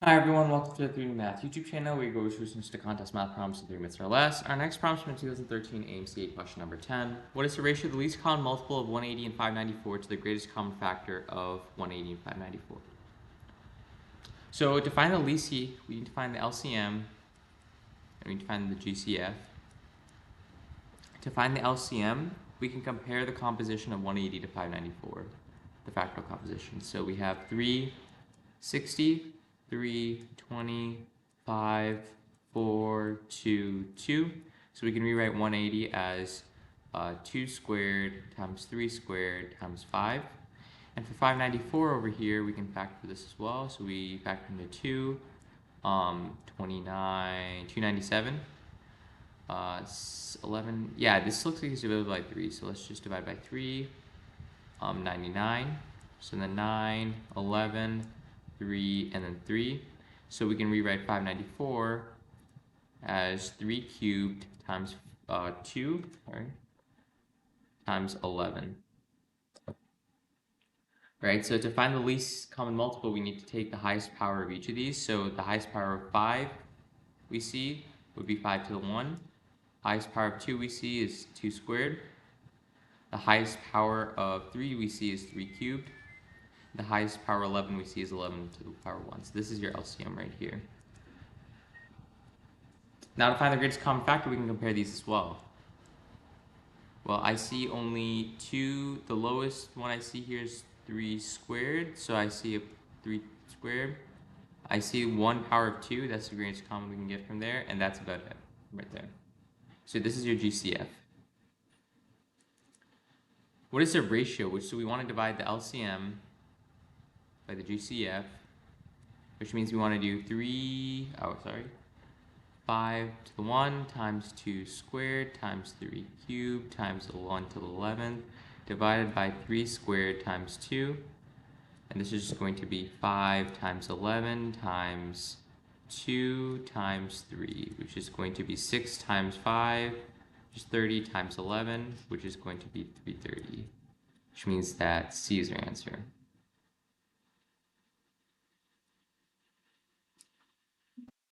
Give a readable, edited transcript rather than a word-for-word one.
Hi everyone, welcome to the 3D Math YouTube channel where you go through to contest math problems in 3 minutes or less. Our next problem is from 2013 AMC question number 10. What is the ratio of the least common multiple of 180 and 594 to the greatest common factor of 180 and 594? So to find the least, we need to find the LCM, and we need to find the GCF. To find the LCM, we can compare the composition of 180 to 594, the factorial composition. So we have 360, 3, 20, 5, 4, 2, 2. So we can rewrite 180 as 2 squared times 3 squared times 5. And for 594 over here, we can factor this as well. So we factor into 2, 29, 297. 11, yeah, this looks like it's divided by 3, so let's just divide by 3. 99, so then 9, 11, 3, and then 3. So we can rewrite 594 as 3 cubed times 2, times 11. Right, so to find the least common multiple, we need to take the highest power of each of these. So the highest power of 5 we see would be 5 to the 1. Highest power of 2 we see is 2 squared. The highest power of 3 we see is 3 cubed. The highest power 11 we see is 11 to the power 1. So this is your LCM right here. Now to find the greatest common factor, we can compare these as well. Well, I see only 2. The lowest one I see here is 3 squared. So I see a 3 squared. I see 1 power of 2. That's the greatest common we can get from there. And that's about it right there. So this is your GCF. What is the ratio? So we want to divide the LCM by the GCF, which means we want to do 5 to the 1 times 2 squared times 3 cubed times 1 to the 11th divided by 3 squared times 2. And this is just going to be 5 times 11 times 2 times 3, which is going to be 6 times 5, which is 30 times 11, which is going to be 330, which means that C is our answer.